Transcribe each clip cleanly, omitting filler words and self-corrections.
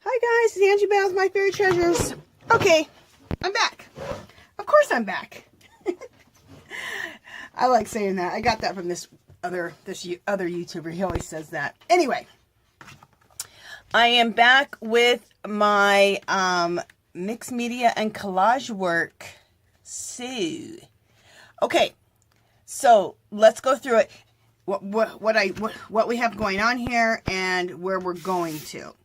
Hi guys, it's Angie Bell with My Fairy Treasures. Okay, I'm back. Of course I'm back. I like saying that. I got that from this other YouTuber. He always says that. Anyway, I am back with my mixed media and collage work. Okay, so let's go through it. What we have going on here and where we're going to.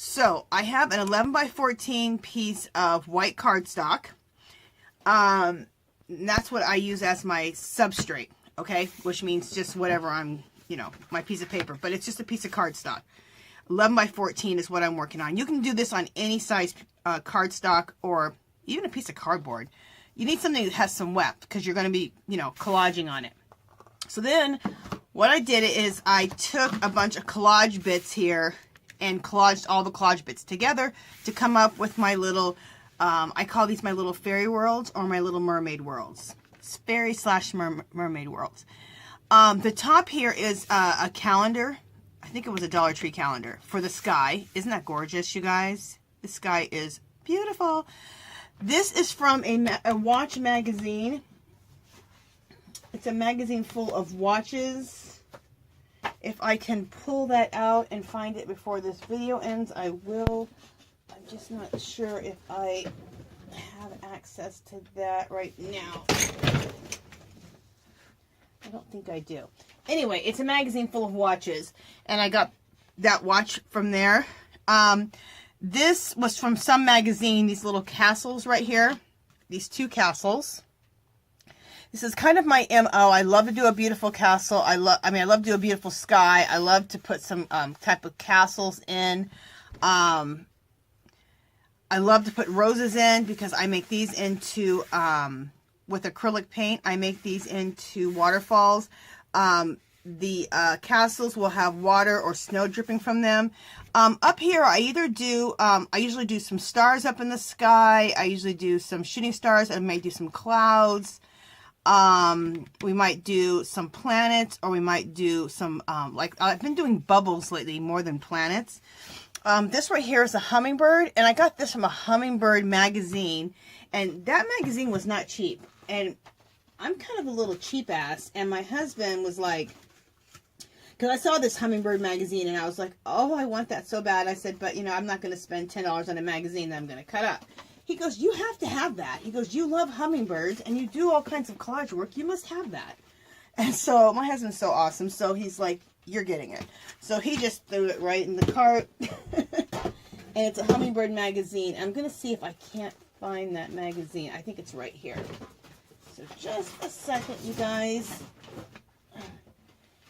So I have an 11 by 14 piece of white cardstock. That's what I use as my substrate, okay? Which means just whatever I'm, my piece of paper. But it's just a piece of cardstock. 11 by 14 is what I'm working on. You can do this on any size cardstock or even a piece of cardboard. You need something that has some weft because you're going to be, collaging on it. So then what I did is I took a bunch of collage bits here and collaged all the collage bits together to come up with my little, I call these my little fairy worlds or my little mermaid worlds. It's fairy / mermaid worlds. The top here is a calendar. I think it was a Dollar Tree calendar for the sky. Isn't that gorgeous, you guys? The sky is beautiful. This is from a watch magazine. It's a magazine full of watches. If I can pull that out and find it before this video ends, I will. I'm just not sure if I have access to that right now. I don't think I do. Anyway, it's a magazine full of watches, and I got that watch from there. This was from some magazine, these little castles right here. These two castles. This is kind of my MO. I love to do a beautiful castle. I love to do a beautiful sky. I love to put some type of castles in. I love to put roses in because I make these into, with acrylic paint, I make these into waterfalls. The castles will have water or snow dripping from them. Up here, I either do, I usually do some stars up in the sky. I usually do some shooting stars. I might do some clouds. We might do some planets, or we might do some, I've been doing bubbles lately more than planets. This right here is a hummingbird, and I got this from a hummingbird magazine, and that magazine was not cheap, and I'm kind of a little cheap ass, and my husband was like, because I saw this hummingbird magazine, and I was like, oh, I want that so bad. I said, but, I'm not going to spend $10 on a magazine that I'm going to cut up. He goes, you have to have that. He goes, you love hummingbirds, and you do all kinds of collage work. You must have that. And so my husband's so awesome. So he's like, you're getting it. So he just threw it right in the cart. And it's a hummingbird magazine. I'm going to see if I can't find that magazine. I think it's right here. So just a second, you guys.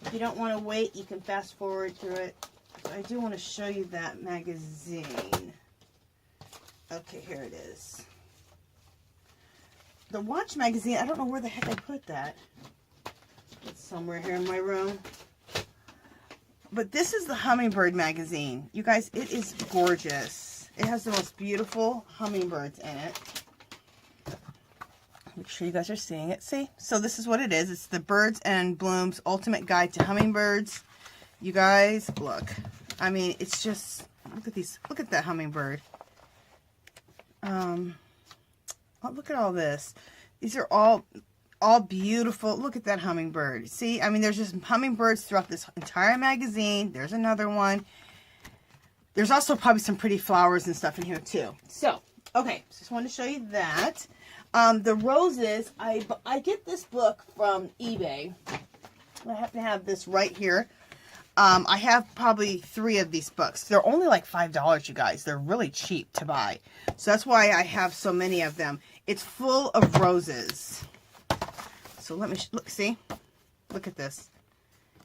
If you don't want to wait, you can fast forward through it. But I do want to show you that magazine. Okay, here it is. The watch magazine, I don't know where the heck I put that. It's somewhere here in my room. But this is the hummingbird magazine. You guys, it is gorgeous. It has the most beautiful hummingbirds in it. Make sure you guys are seeing it. See? So this is what it is. It's the Birds and Blooms Ultimate Guide to Hummingbirds. You guys, look. I mean, it's just, look at these. Look at that hummingbird. Oh, look at all this. These are all beautiful. Look at that hummingbird. See, I mean, there's just hummingbirds throughout this entire magazine. There's another one. There's also probably some pretty flowers and stuff in here too. So, okay, just wanted to show you that. The roses, I get this book from eBay. I happen to have this right here. I have probably 3 of these books. They're only like $5, you guys. They're really cheap to buy. So that's why I have so many of them. It's full of roses. So let me, look, see? Look at this.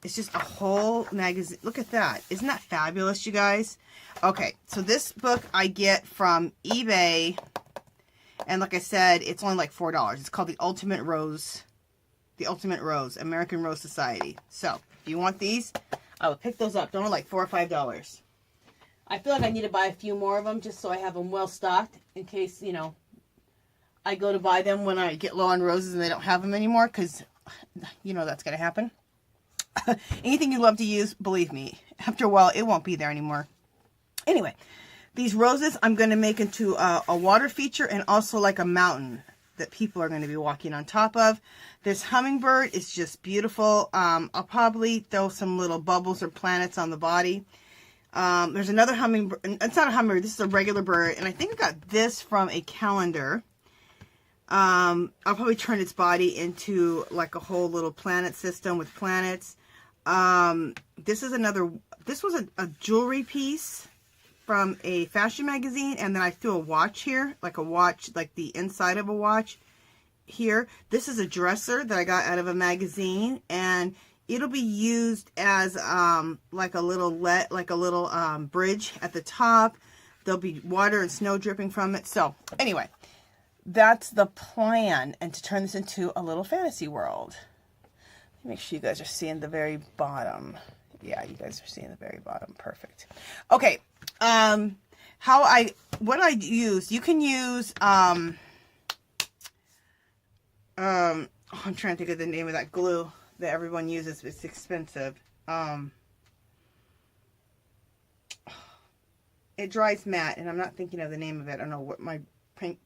It's just a whole magazine. Look at that. Isn't that fabulous, you guys? Okay, so this book I get from eBay. And like I said, it's only like $4. It's called The Ultimate Rose. The Ultimate Rose, American Rose Society. So, if you want these, I will pick those up. They're only like $4 or $5. I feel like I need to buy a few more of them just so I have them well stocked in case, I go to buy them when I get low on roses and they don't have them anymore, because that's going to happen. Anything you love to use, believe me, after a while, it won't be there anymore. Anyway, These roses I'm going to make into a water feature and also like a mountain that people are going to be walking on top of. This hummingbird is just beautiful. I'll probably throw some little bubbles or planets on the body. There's another hummingbird. It's not a hummingbird. This is a regular bird. And I think I got this from a calendar. I'll probably turn its body into like a whole little planet system with planets. This was a jewelry piece from a fashion magazine, and then I threw a watch here, like a watch, like the inside of a watch here. This is a dresser that I got out of a magazine, and it'll be used as like a little bridge at the top. There'll be water and snow dripping from it. So anyway, that's the plan, and to turn this into a little fantasy world. Let me make sure you guys are seeing the very bottom. Yeah, you guys are seeing the very bottom. Perfect. Okay. What I use, you can use, I'm trying to think of the name of that glue that everyone uses. It's expensive. It dries matte, and I'm not thinking of the name of it. I don't know what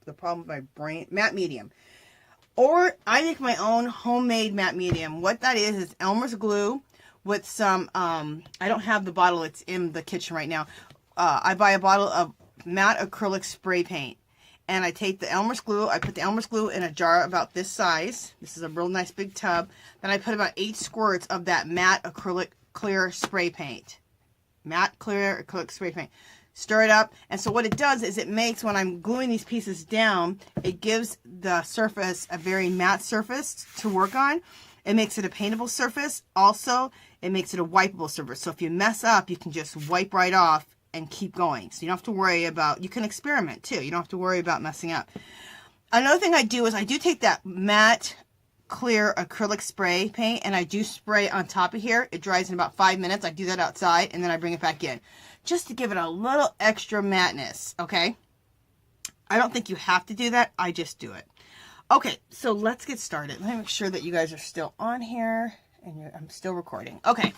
the problem with my brain. Matte medium. Or I make my own homemade matte medium. What that is Elmer's glue with some, I don't have the bottle. It's in the kitchen right now. I buy a bottle of matte acrylic spray paint, and I take the Elmer's glue. I put the Elmer's glue in a jar about this size. This is a real nice big tub. Then I put about 8 squirts of that matte acrylic clear spray paint. Matte clear acrylic spray paint. Stir it up, and so what it does is it makes, when I'm gluing these pieces down, it gives the surface a very matte surface to work on. It makes it a paintable surface. Also, it makes it a wipeable surface. So if you mess up, you can just wipe right off and keep going. So you don't have to worry about, you can experiment too. You don't have to worry about messing up. Another thing I do is I do take that matte clear acrylic spray paint and I do spray on top of here. It dries in about 5 minutes. I do that outside and then I bring it back in just to give it a little extra matteness. Okay. I don't think you have to do that. I just do it. Okay. So let's get started. Let me make sure that you guys are still on here and I'm still recording. Okay.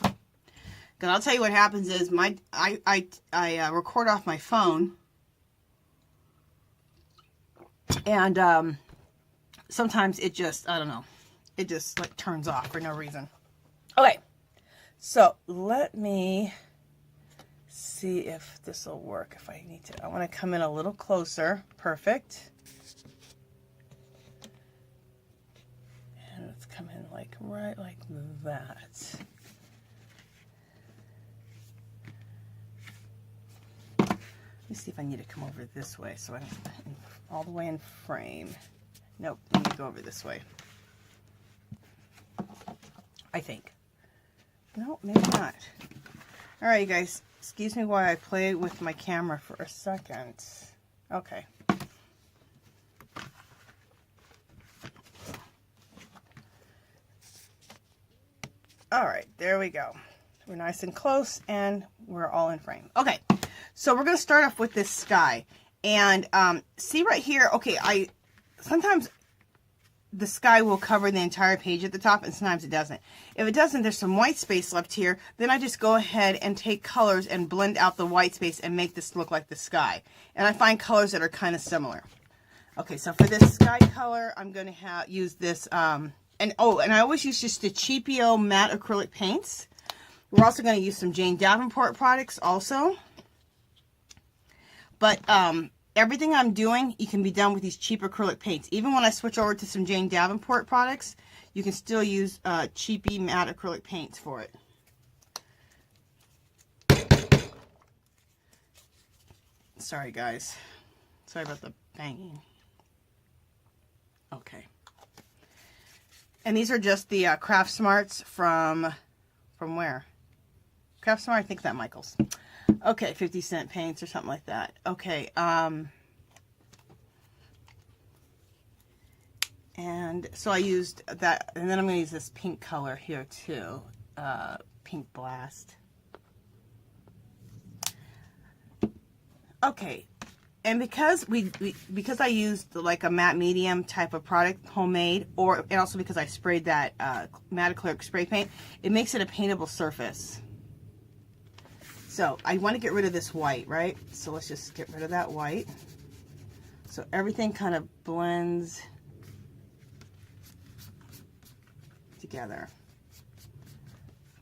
Because I'll tell you what happens is I record off my phone, and sometimes it just, I don't know, it just like turns off for no reason. Okay, so let me see if this will work. If I need to, I want to come in a little closer. Perfect. And let's come in like right like that. Let me see if I need to come over this way so I'm all the way in frame. Nope, let me go over this way. I think. No, maybe not. All right, you guys. Excuse me while I play with my camera for a second. Okay. All right, there we go. We're nice and close, and we're all in frame. Okay. So we're going to start off with this sky, and see right here, okay, sometimes the sky will cover the entire page at the top, and sometimes it doesn't. If it doesn't, there's some white space left here, then I just go ahead and take colors and blend out the white space and make this look like the sky. And I find colors that are kind of similar. Okay, so for this sky color, I'm going to use this, and I always use just the Cheapio matte acrylic paints. We're also going to use some Jane Davenport products also. But everything I'm doing, you can be done with these cheap acrylic paints. Even when I switch over to some Jane Davenport products, you can still use cheapy matte acrylic paints for it. Sorry, guys. Sorry about the banging. Okay. And these are just the Craft Smarts from where? Craft Smart, I think that Michael's. Okay, 50-cent paints or something like that. Okay, and so I used that, and then I'm going to use this pink color here too, Pink Blast. Okay, and because because I used like a matte medium type of product, homemade, and also because I sprayed that matte acrylic spray paint, it makes it a paintable surface. So I want to get rid of this white, right? So let's just get rid of that white. So everything kind of blends together.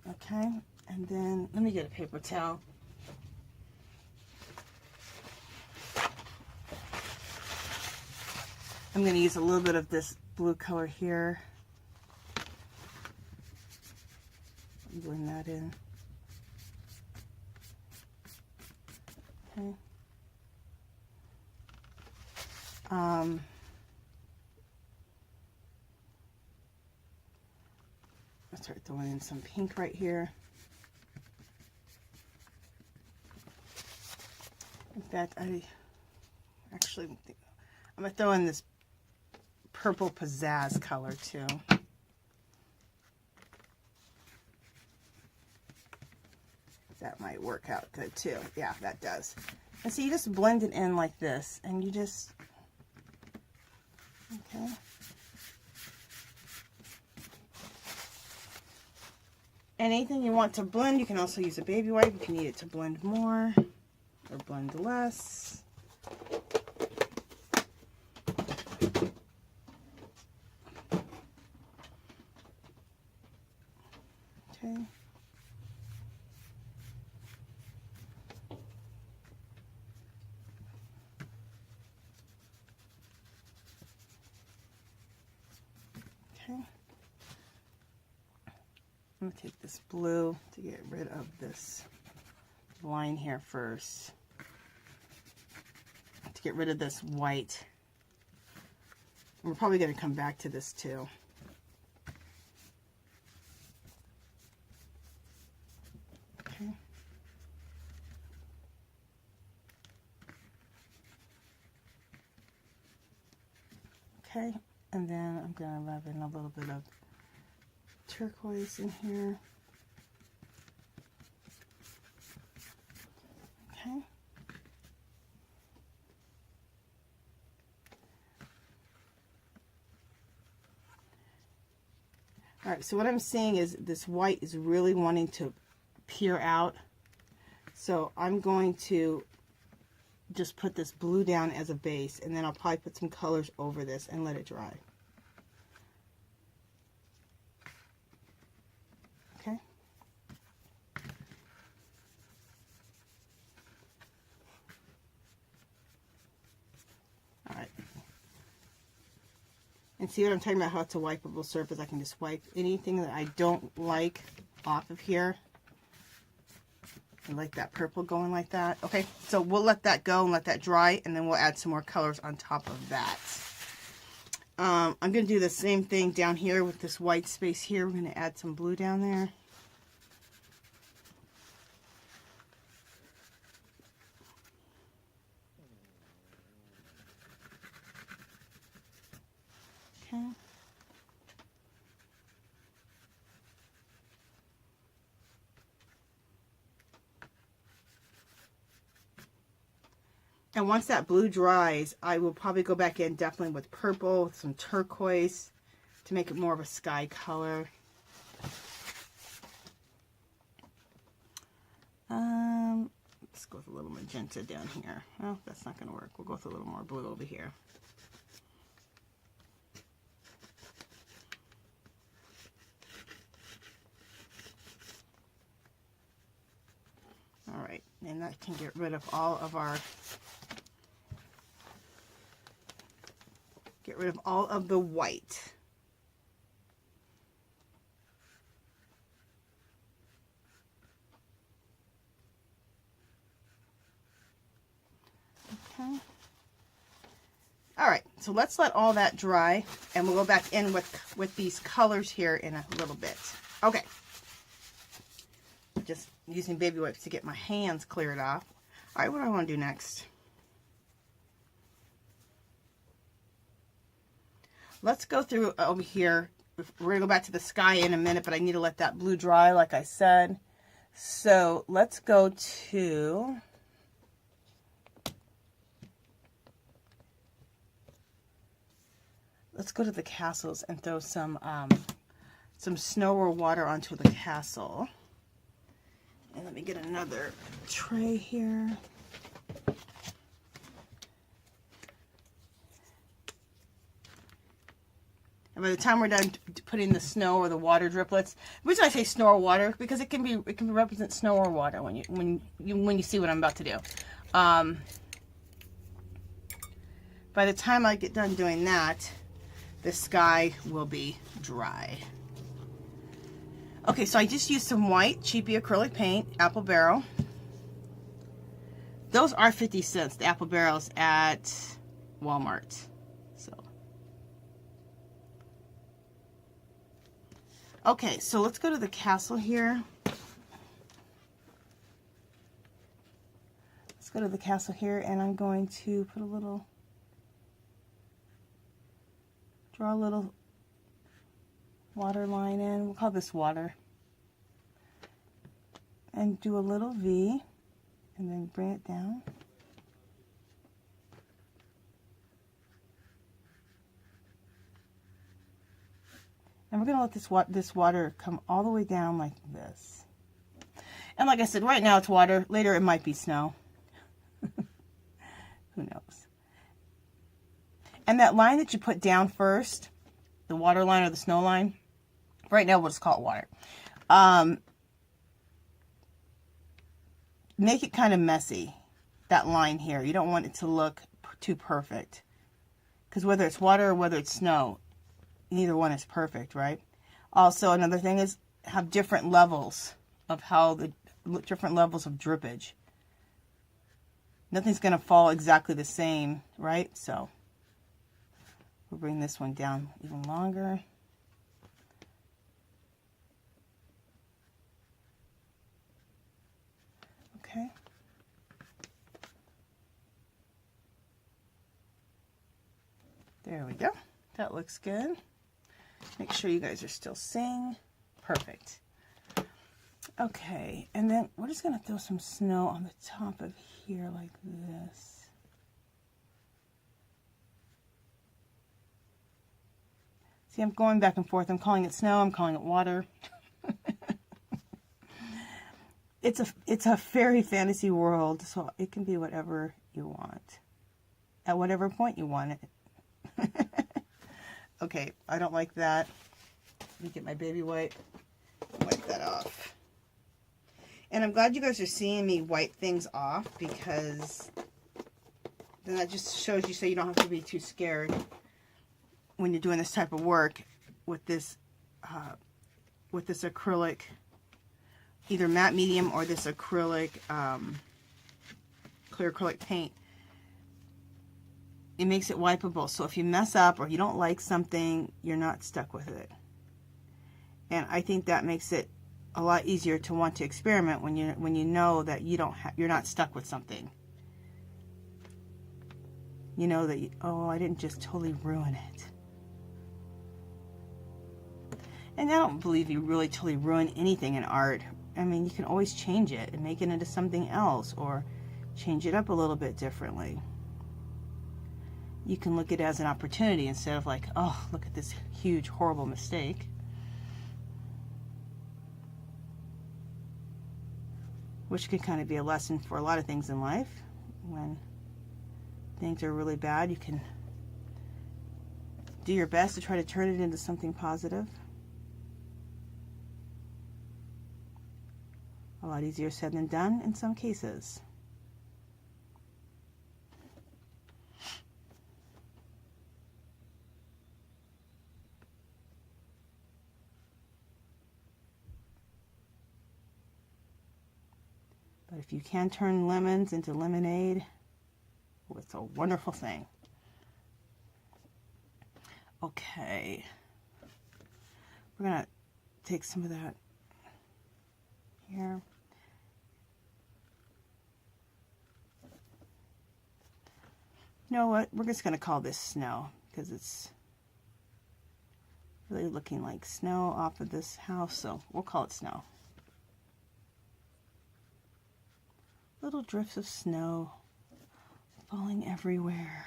Okay, and then let me get a paper towel. I'm going to use a little bit of this blue color here. Blend that in. Okay. I'll start throwing in some pink right here. In fact, I'm gonna throw in this purple pizzazz color too. That might work out good too. Yeah, that does. And so you just blend it in like this, and you just, okay. Anything you want to blend, you can also use a baby wipe if you need it to blend more or blend less. Okay. Okay. I'm going to take this blue to get rid of this line here first. To get rid of this white. And we're probably going to come back to this too. Okay. Okay, and then I'm going to rub in a little bit of turquoise in here. Okay. All right, so what I'm seeing is this white is really wanting to peer out. So I'm going to just put this blue down as a base, and then I'll probably put some colors over this and let it dry. Okay. All right. And see what I'm talking about, how it's a wipeable surface. I can just wipe anything that I don't like off of here. I like that purple going like that. Okay, so we'll let that go and let that dry, and then we'll add some more colors on top of that. I'm going to do the same thing down here with this white space here. We're going to add some blue down there. Okay. And once that blue dries, I will probably go back in definitely with purple, with some turquoise to make it more of a sky color. Let's go with a little magenta down here. Well, that's not going to work. We'll go with a little more blue over here. All right, and that can get rid of all of our, get rid of all of the white. Okay. All right, so let's let all that dry, and we'll go back in with these colors here in a little bit. Okay. Just using baby wipes to get my hands cleared off. All right, what do I want to do next? Let's go through over here. We're going to go back to the sky in a minute, but I need to let that blue dry, like I said. So let's go to... Let's go to the castles and throw some snow or water onto the castle. And let me get another tray here. And by the time we're done putting the snow or the water driplets, the reason I say snow or water, because it can represent snow or water when you see what I'm about to do. By the time I get done doing that, the sky will be dry. Okay, so I just used some white cheapy acrylic paint, Apple Barrel. Those are 50 cents, the Apple Barrels at Walmart. So. Okay, so let's go to the castle here. Let's go to the castle here, and I'm going to put draw a little water line in. We'll call this water. And do a little V, and then bring it down. And we're going to let this water come all the way down like this. And like I said, right now it's water. Later it might be snow. Who knows? And that line that you put down first, the water line or the snow line, right now we'll just call it water. Make it kind of messy, that line here. You don't want it to look too perfect. Because whether it's water or whether it's snow, neither one is perfect, right? Also, another thing is have different levels of different levels of drippage. Nothing's going to fall exactly the same, right? So we'll bring this one down even longer. Okay. There we go. That looks good. Make sure you guys are still seeing. Perfect. Okay, and then we're just going to throw some snow on the top of here like this. See, I'm going back and forth. I'm calling it snow. I'm calling it water. It's a fairy fantasy world, so it can be whatever you want. At whatever point you want it. Okay, I don't like that. Let me get my baby wipe. Wipe that off. And I'm glad you guys are seeing me wipe things off, because then that just shows you so you don't have to be too scared when you're doing this type of work with this acrylic, either matte medium or this acrylic, clear acrylic paint. It makes it wipeable, so if you mess up or you don't like something, you're not stuck with it. And I think that makes it a lot easier to want to experiment when you know that you're not stuck with something. You know that I didn't just totally ruin it. And I don't believe you really totally ruin anything in art. I mean, you can always change it and make it into something else, or change it up a little bit differently. You can look at it as an opportunity instead of like, oh, look at this huge, horrible mistake. Which can kind of be a lesson for a lot of things in life. When things are really bad, you can do your best to try to turn it into something positive. A lot easier said than done in some cases. But if you can turn lemons into lemonade, it's a wonderful thing. Okay. We're going to take some of that here. You know what? We're just going to call this snow, because it's really looking like snow off of this house, so we'll call it snow. Little drifts of snow falling everywhere.